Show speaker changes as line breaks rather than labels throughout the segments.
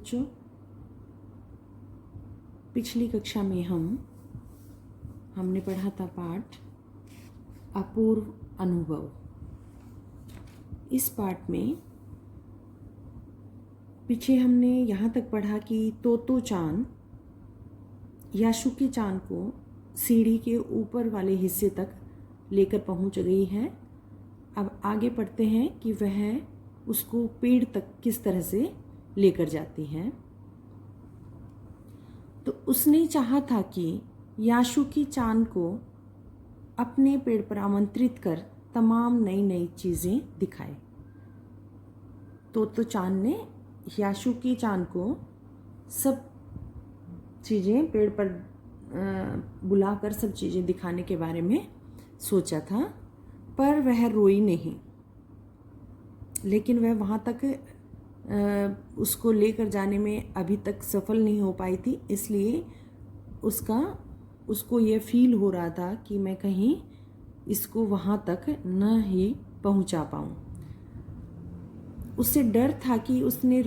बच्चों, पिछली कक्षा में हमने पढ़ा था पाठ अपूर्व अनुभव। इस पाठ में पीछे हमने यहाँ तक पढ़ा कि तोतो चान यासुकी चान को सीढ़ी के ऊपर वाले हिस्से तक लेकर पहुँच गई है। अब आगे पढ़ते हैं कि वह उसको पेड़ तक किस तरह से लेकर जाती है। तो उसने चाहा था कि यासुकी चान को अपने पेड़ पर आमंत्रित कर तमाम नई नई चीज़ें दिखाए। तो चान ने यासुकी चान को सब चीज़ें पेड़ पर बुलाकर सब चीज़ें दिखाने के बारे में सोचा था, पर वह रोई नहीं। लेकिन वह वहाँ तक उसको लेकर जाने में अभी तक सफल नहीं हो पाई थी, इसलिए उसको ये फील हो रहा था कि मैं कहीं इसको वहाँ तक न ही पहुँचा पाऊँ। उसे डर था कि उसके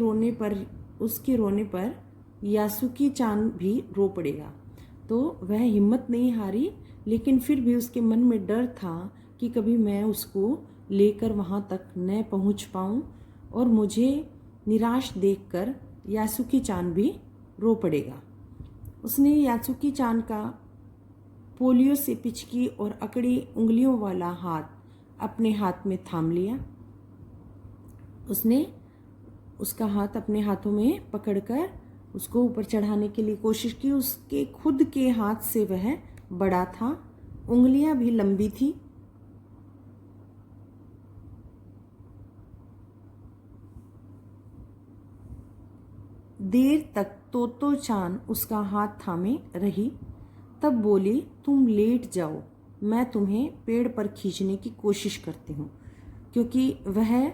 रोने पर यासुकी चान भी रो पड़ेगा। तो वह हिम्मत नहीं हारी, लेकिन फिर भी उसके मन में डर था कि कभी मैं उसको लेकर वहाँ तक न पहुँच पाऊँ और मुझे निराश देखकर यासुकी चान भी रो पड़ेगा। उसने यासुकी चान का पोलियो से पिचकी और अकड़ी उंगलियों वाला हाथ अपने हाथ में थाम लिया। उसने उसका हाथ अपने हाथों में पकड़कर उसको ऊपर चढ़ाने के लिए कोशिश की। उसके खुद के हाथ से वह बड़ा था, उंगलियां भी लंबी थी। देर तक तोतो चान उसका हाथ थामे रही, तब बोली, तुम लेट जाओ, मैं तुम्हें पेड़ पर खींचने की कोशिश करती हूँ। क्योंकि वह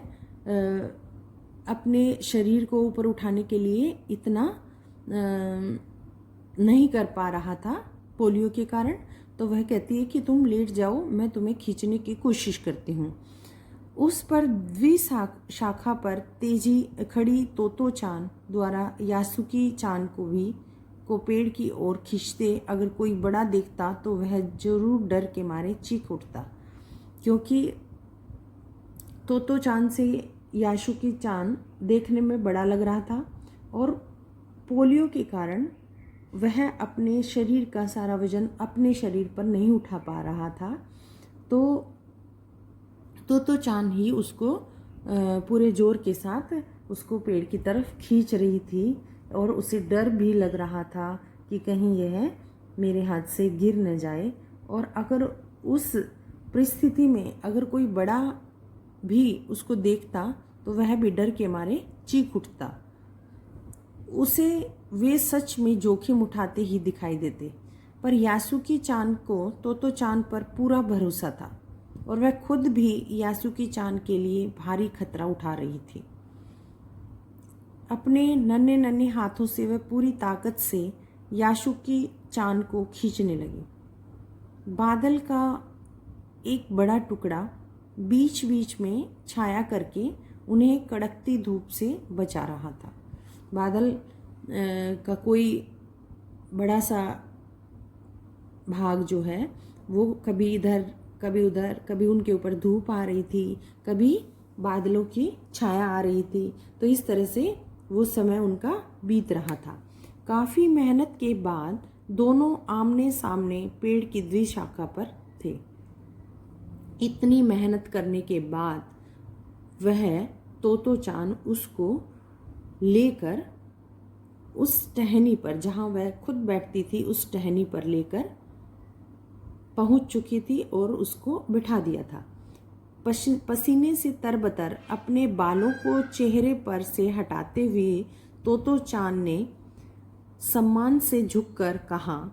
अपने शरीर को ऊपर उठाने के लिए इतना नहीं कर पा रहा था पोलियो के कारण। तो वह कहती है कि तुम लेट जाओ, मैं तुम्हें खींचने की कोशिश करती हूँ। उस पर शाखा पर तेजी खड़ी तोतो चान द्वारा यासुकी चान को पेड़ की ओर खींचते अगर कोई बड़ा देखता तो वह जरूर डर के मारे चीख उठता, क्योंकि तोतो चान से यासुकी चान देखने में बड़ा लग रहा था और पोलियो के कारण वह अपने शरीर का सारा वजन अपने शरीर पर नहीं उठा पा रहा था। तो चान ही उसको पूरे जोर के साथ उसको पेड़ की तरफ खींच रही थी और उसे डर भी लग रहा था कि कहीं यह मेरे हाथ से गिर न जाए। और अगर उस परिस्थिति में अगर कोई बड़ा भी उसको देखता तो वह भी डर के मारे चीख उठता। उसे वे सच में जोखिम उठाते ही दिखाई देते, पर यासुकी चान को तोतो चान पर पूरा भरोसा था और वह खुद भी यासुकी चान के लिए भारी खतरा उठा रही थी। अपने नन्हे नन्हे हाथों से वह पूरी ताकत से यासुकी चान को खींचने लगी। बादल का एक बड़ा टुकड़ा बीच बीच में छाया करके उन्हें कड़कती धूप से बचा रहा था। बादल का कोई बड़ा सा भाग जो है वो कभी इधर कभी उधर, कभी उनके ऊपर धूप आ रही थी, कभी बादलों की छाया आ रही थी। तो इस तरह से वो समय उनका बीत रहा था। काफ़ी मेहनत के बाद दोनों आमने सामने पेड़ की द्विशाखा पर थे। इतनी मेहनत करने के बाद वह तोतो चान उसको लेकर उस टहनी पर, जहाँ वह खुद बैठती थी, उस टहनी पर लेकर पहुंच चुकी थी और उसको बिठा दिया था। पसीने से तरबतर अपने बालों को चेहरे पर से हटाते हुए तोतो चान ने सम्मान से झुककर कहा,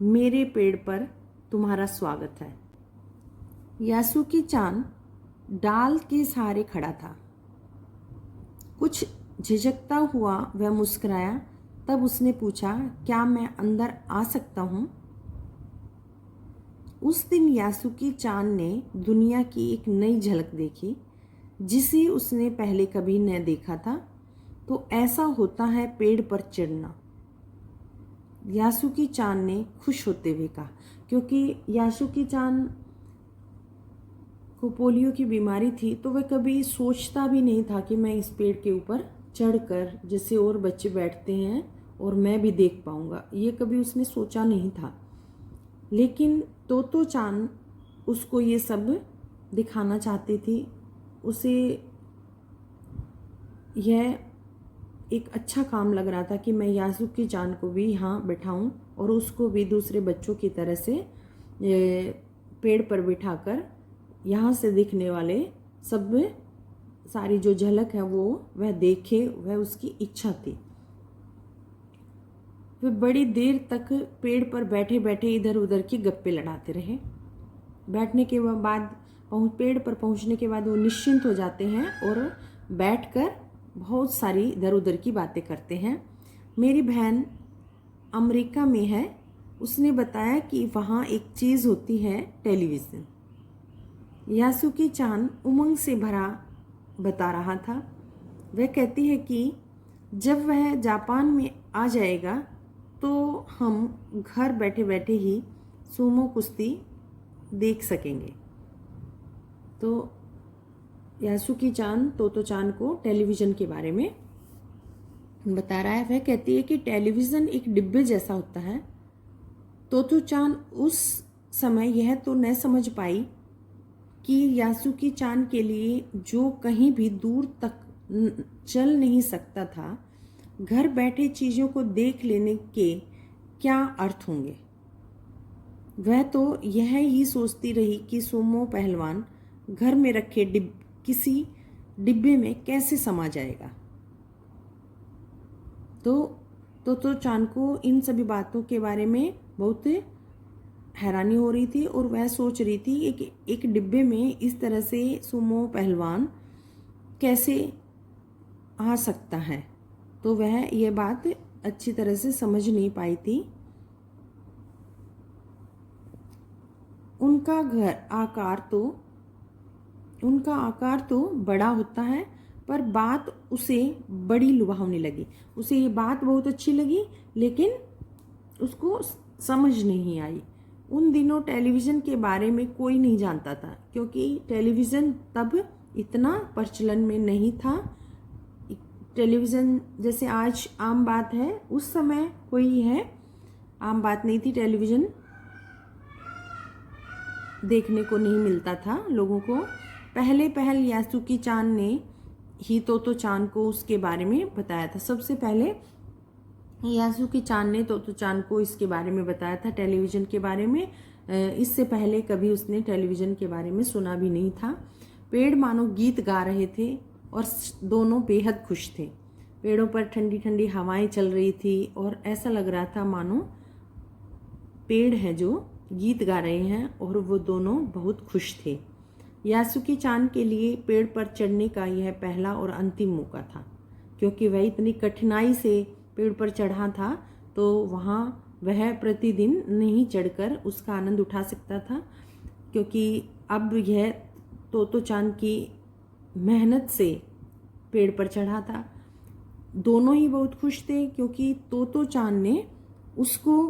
मेरे पेड़ पर तुम्हारा स्वागत है। यासुकी चान डाल के सहारे खड़ा था। कुछ झिझकता हुआ वह मुस्कुराया। तब उसने पूछा, क्या मैं अंदर आ सकता हूँ? उस दिन यासुकी चान ने दुनिया की एक नई झलक देखी जिसे उसने पहले कभी न देखा था। तो ऐसा होता है पेड़ पर चढ़ना। यासुकी चान ने खुश होते हुए कहा, क्योंकि यासुकी चान को पोलियो की बीमारी थी, तो वह कभी सोचता भी नहीं था कि मैं इस पेड़ के ऊपर चढ़कर जैसे और बच्चे बैठते हैं और मैं भी देख पाऊंगा, ये कभी उसने सोचा नहीं था। लेकिन तोतो चान उसको ये सब दिखाना चाहती थी। उसे यह एक अच्छा काम लग रहा था कि मैं यासुकी चान को भी यहाँ बिठाऊं और उसको भी दूसरे बच्चों की तरह से पेड़ पर बिठाकर यहाँ से दिखने वाले सब सारी जो झलक है वो वह देखे, वह उसकी इच्छा थी। वे बड़ी देर तक पेड़ पर बैठे बैठे इधर उधर की गप्पे लड़ाते रहे। बैठने के बाद पेड़ पर पहुंचने के बाद वो निश्चिंत हो जाते हैं और बैठकर बहुत सारी इधर उधर की बातें करते हैं। मेरी बहन अमेरिका में है, उसने बताया कि वहाँ एक चीज़ होती है टेलीविज़न। यासुकी चान उमंग से भरा बता रहा था। वह कहती है कि जब वह जापान में आ जाएगा तो हम घर बैठे बैठे ही सूमो कुश्ती देख सकेंगे। तो यासुकी चान तोतो चान को टेलीविज़न के बारे में बता रहा है। वह कहती है कि टेलीविज़न एक डिब्बे जैसा होता है। तोतो चान उस समय यह तो न समझ पाई कि यासुकी चान के लिए जो कहीं भी दूर तक चल नहीं सकता था, घर बैठे चीज़ों को देख लेने के क्या अर्थ होंगे। वह तो यह ही सोचती रही कि सोमो पहलवान घर में रखे किसी डिब्बे में कैसे समा जाएगा। तो चान को इन सभी बातों के बारे में बहुत हैरानी हो रही थी और वह सोच रही थी कि एक डिब्बे में इस तरह से सुमो पहलवान कैसे आ सकता है। तो वह यह बात अच्छी तरह से समझ नहीं पाई थी। उनका आकार तो बड़ा होता है, पर बात उसे बड़ी लुभावने लगी। उसे ये बात बहुत अच्छी लगी, लेकिन उसको समझ नहीं आई। उन दिनों टेलीविज़न के बारे में कोई नहीं जानता था, क्योंकि टेलीविज़न तब इतना प्रचलन में नहीं था। टेलीविज़न जैसे आज आम बात है, उस समय कोई यह आम बात नहीं थी। टेलीविज़न देखने को नहीं मिलता था लोगों को। पहल यासुकी चान ने ही तोतो चान को उसके बारे में बताया था। सबसे पहले यासुकी चान ने तोतो चान को इसके बारे में बताया था, टेलीविज़न के बारे में। इससे पहले कभी उसने टेलीविज़न के बारे में सुना भी नहीं था। पेड़ मानो गीत गा रहे थे और दोनों बेहद खुश थे। पेड़ों पर ठंडी ठंडी हवाएं चल रही थी और ऐसा लग रहा था मानो पेड़ हैं जो गीत गा रहे हैं, और वो दोनों बहुत खुश थे। यासुकी चान के लिए पेड़ पर चढ़ने का यह पहला और अंतिम मौका था, क्योंकि वह इतनी कठिनाई से पेड़ पर चढ़ा था, तो वहाँ वह प्रतिदिन नहीं चढ़कर उसका आनंद उठा सकता था। क्योंकि अब यह तोतो चान की मेहनत से पेड़ पर चढ़ा था। दोनों ही बहुत खुश थे, क्योंकि तोतो चान ने उसको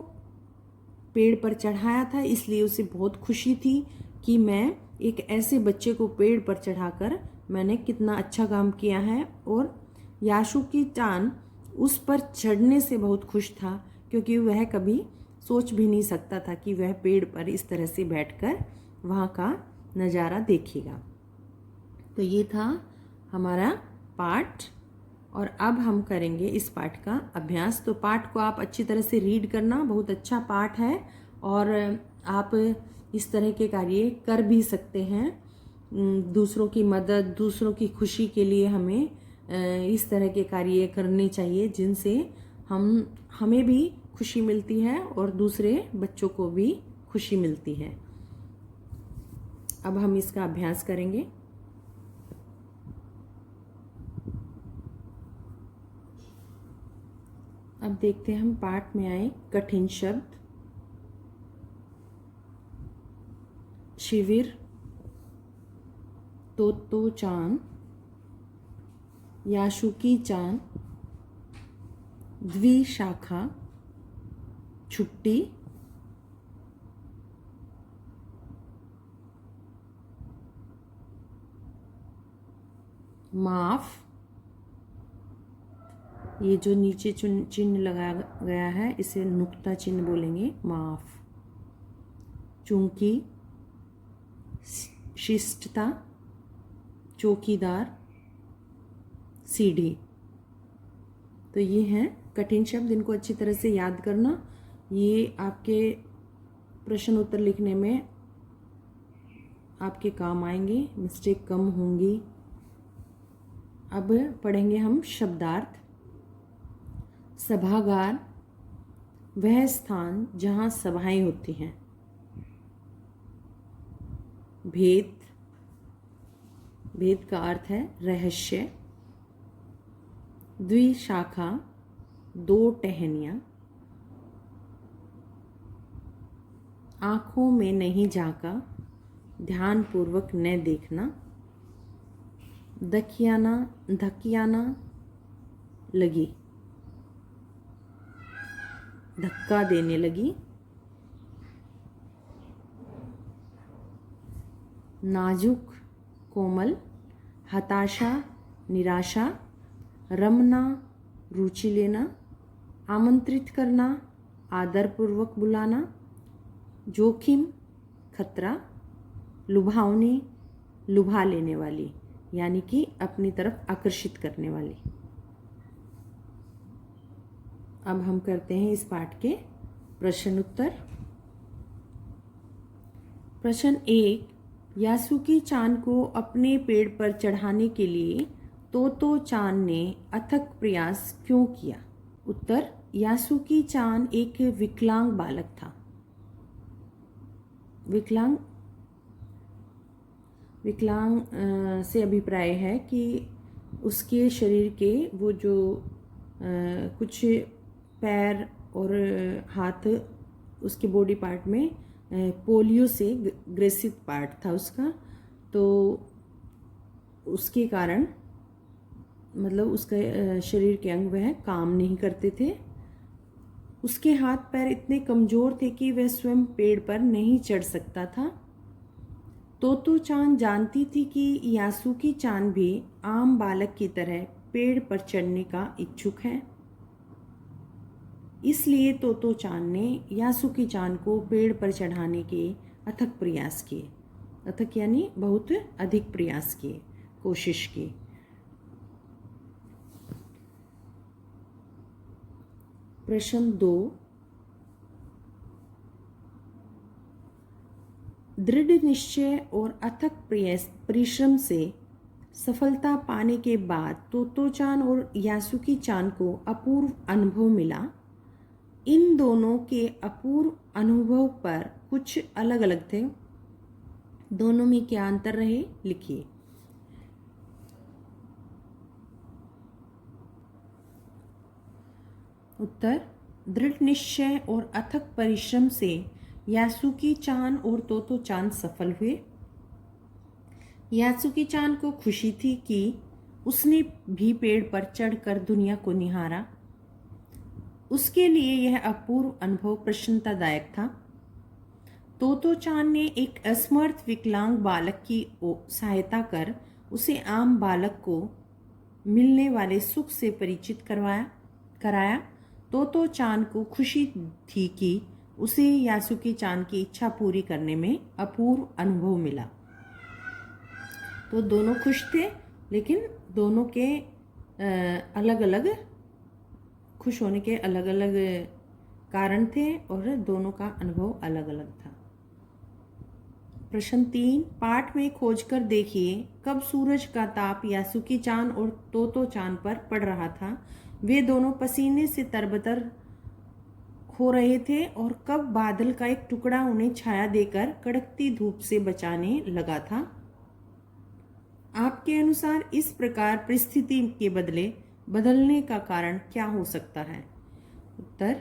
पेड़ पर चढ़ाया था, इसलिए उसे बहुत खुशी थी कि मैं एक ऐसे बच्चे को पेड़ पर चढ़ाकर मैंने कितना अच्छा काम किया है। और यासुकी चान उस पर चढ़ने से बहुत खुश था, क्योंकि वह कभी सोच भी नहीं सकता था कि वह पेड़ पर इस तरह से बैठकर वहाँ का नज़ारा देखेगा। तो ये था हमारा पाठ, और अब हम करेंगे इस पाठ का अभ्यास। तो पाठ को आप अच्छी तरह से रीड करना, बहुत अच्छा पाठ है और आप इस तरह के कार्य कर भी सकते हैं। दूसरों की मदद, दूसरों की खुशी के लिए हमें इस तरह के कार्य करने चाहिए, जिनसे हमें भी खुशी मिलती है और दूसरे बच्चों को भी खुशी मिलती है। अब हम इसका अभ्यास करेंगे। अब देखते हैं हम पाठ में आए कठिन शब्द। शिविर, तोतो चान, यासुकी चान, द्विशाखा छुट्टी, माफ, ये जो नीचे चिन्ह लगाया गया है इसे नुक्ता चिन्ह बोलेंगे, माफ। चूंकि, शिष्टता, चौकीदार, सीढ़ी। तो ये हैं कठिन शब्द, इनको अच्छी तरह से याद करना। ये आपके प्रश्न उत्तर लिखने में आपके काम आएंगे, मिस्टेक कम होंगी। अब पढ़ेंगे हम शब्दार्थ। सभागार, वह स्थान जहाँ सभाएं होती हैं। भेद, भेद का अर्थ है रहस्य। द्विशाखा, दो टहनियाँ। आँखों में नहीं झाँका, ध्यानपूर्वक न देखना। धकियाना लगी, धक्का देने लगी। नाजुक, कोमल। हताशा, निराशा। रमना, रुचि लेना। आमंत्रित करना, आदरपूर्वक बुलाना। जोखिम, खतरा। लुभावनी, लुभा लेने वाली, यानी कि अपनी तरफ आकर्षित करने वाली। अब हम करते हैं इस पाठ के प्रश्न उत्तर। प्रश्न 1, यासुकी चान को अपने पेड़ पर चढ़ाने के लिए तोतो चान ने अथक प्रयास क्यों किया? उत्तर, यासुकी चान एक विकलांग बालक था। विकलांग से अभिप्राय है कि उसके शरीर के वो जो कुछ पैर और हाथ, उसके बॉडी पार्ट में पोलियो से ग्रसित पार्ट था उसका, तो उसके कारण मतलब उसका शरीर के अंग वह काम नहीं करते थे। उसके हाथ पैर इतने कमज़ोर थे कि वह स्वयं पेड़ पर नहीं चढ़ सकता था। तोतो चान जानती थी कि यासुकी चान भी आम बालक की तरह पेड़ पर चढ़ने का इच्छुक है। इसलिए तोतो चान ने यासुकी चान को पेड़ पर चढ़ाने के अथक प्रयास किए। अथक यानी बहुत अधिक प्रयास किए, कोशिश की। प्रश्न 2, दृढ़ निश्चय और अथक परिश्रम से सफलता पाने के बाद तोतो चान और यासुकी चान को अपूर्व अनुभव मिला। इन दोनों के अपूर्व अनुभव पर कुछ अलग अलग थे, दोनों में क्या अंतर रहे, लिखिए। उत्तर, दृढ़ निश्चय और अथक परिश्रम से यासुकी चान और तोतो चान सफल हुए। यासुकी चान को खुशी थी कि उसने भी पेड़ पर चढ़कर दुनिया को निहारा। उसके लिए यह अपूर्व अनुभव प्रसन्नतादायक था। तोतो चान ने एक असमर्थ विकलांग बालक की सहायता कर उसे आम बालक को मिलने वाले सुख से परिचित कराया। तोतो चान को खुशी थी कि उसे यासुकी चान की इच्छा पूरी करने में अपूर्व अनुभव मिला। तो दोनों खुश थे, लेकिन दोनों के अलग अलग खुश होने के अलग अलग कारण थे और दोनों का अनुभव अलग अलग था। प्रश्न 3, पाठ में खोजकर देखिए कब सूरज का ताप यासुकी चान और तोतो चान पर पड़ रहा था। वे दोनों पसीने से तरबतर हो रहे थे और कब बादल का एक टुकड़ा उन्हें छाया देकर कड़कती धूप से बचाने लगा था। आपके अनुसार इस प्रकार परिस्थिति के बदलने का कारण क्या हो सकता है? उत्तर,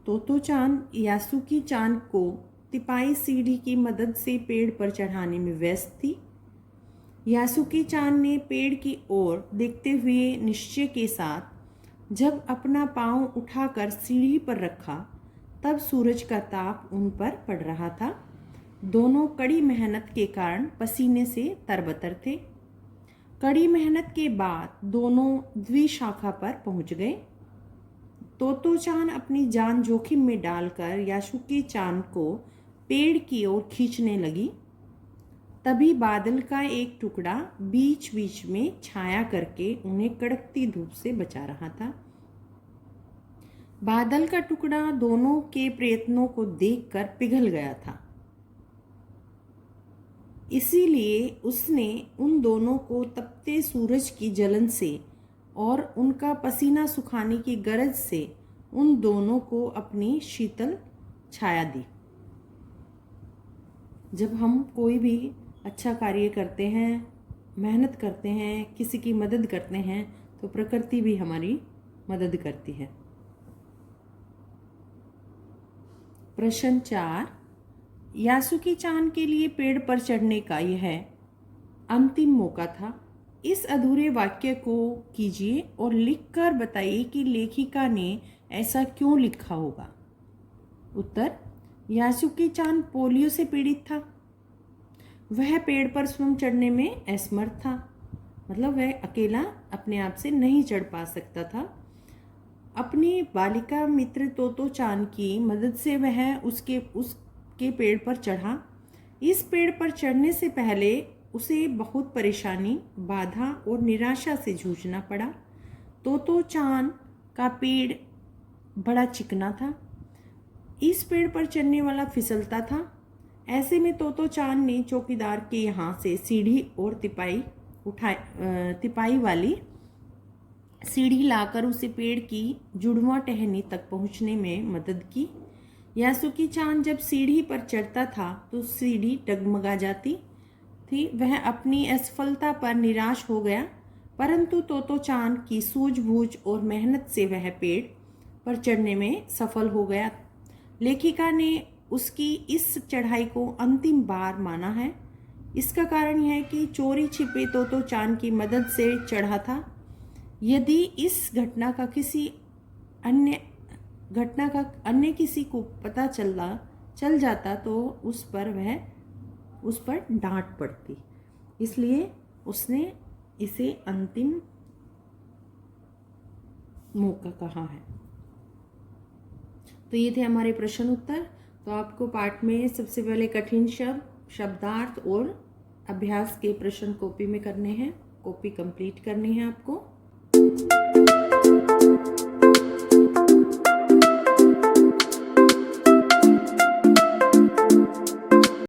तोतो चान यासुकी चान को तिपाई सीढ़ी की मदद से पेड़ पर चढ़ाने में व्यस्त थी। यासुकी चान ने पेड़ की ओर देखते हुए निश्चय के साथ जब अपना पांव उठाकर सीढ़ी पर रखा तब सूरज का ताप उन पर पड़ रहा था। दोनों कड़ी मेहनत के कारण पसीने से तरबतर थे। कड़ी मेहनत के बाद दोनों द्विशाखा पर पहुंच गए। तोतो चान अपनी जान जोखिम में डालकर यासुकी चान को पेड़ की ओर खींचने लगी। तभी बादल का एक टुकड़ा बीच बीच में छाया करके उन्हें कड़कती धूप से बचा रहा था। बादल का टुकड़ा दोनों के प्रयत्नों को देखकर पिघल गया था, इसीलिए उसने उन दोनों को तपते सूरज की जलन से और उनका पसीना सुखाने की गरज से उन दोनों को अपनी शीतल छाया दी। जब हम कोई भी अच्छा कार्य करते हैं, मेहनत करते हैं, किसी की मदद करते हैं, तो प्रकृति भी हमारी मदद करती है। प्रश्न 4, यासुकी चान के लिए पेड़ पर चढ़ने का यह अंतिम मौका था। इस अधूरे वाक्य को कीजिए और लिखकर बताइए कि लेखिका ने ऐसा क्यों लिखा होगा। उत्तर, यासुकी चान पोलियो से पीड़ित था। वह पेड़ पर स्वयं चढ़ने में असमर्थ था, मतलब वह अकेला अपने आप से नहीं चढ़ पा सकता था। अपनी बालिका मित्र तोतो चान की मदद से वह उसके पेड़ पर चढ़ा। इस पेड़ पर चढ़ने से पहले उसे बहुत परेशानी, बाधा और निराशा से जूझना पड़ा। तोतो चान का पेड़ बड़ा चिकना था। इस पेड़ पर चढ़ने वाला फिसलता था। ऐसे में तोतो चान ने चौकीदार के यहाँ से सीढ़ी और तिपाई वाली सीढ़ी लाकर उसे पेड़ की जुड़वा टहनी तक पहुँचने में मदद की। यासुकी चान जब सीढ़ी पर चढ़ता था तो सीढ़ी डगमगा जाती थी। वह अपनी असफलता पर निराश हो गया, परंतु तोतो चान की सूझबूझ और मेहनत से वह पेड़ पर चढ़ने में सफल हो गया। लेखिका ने उसकी इस चढ़ाई को अंतिम बार माना है। इसका कारण यह है कि चोरी छिपे तोतो चान की मदद से चढ़ा था। यदि इस घटना का अन्य किसी को पता चल जाता तो उस पर डांट पड़ती, इसलिए उसने इसे अंतिम मौका कहा है। तो ये थे हमारे प्रश्न उत्तर। तो आपको पाठ में सबसे पहले कठिन शब्दार्थ और अभ्यास के प्रश्न कॉपी में करने हैं, कॉपी कंप्लीट करनी है आपको।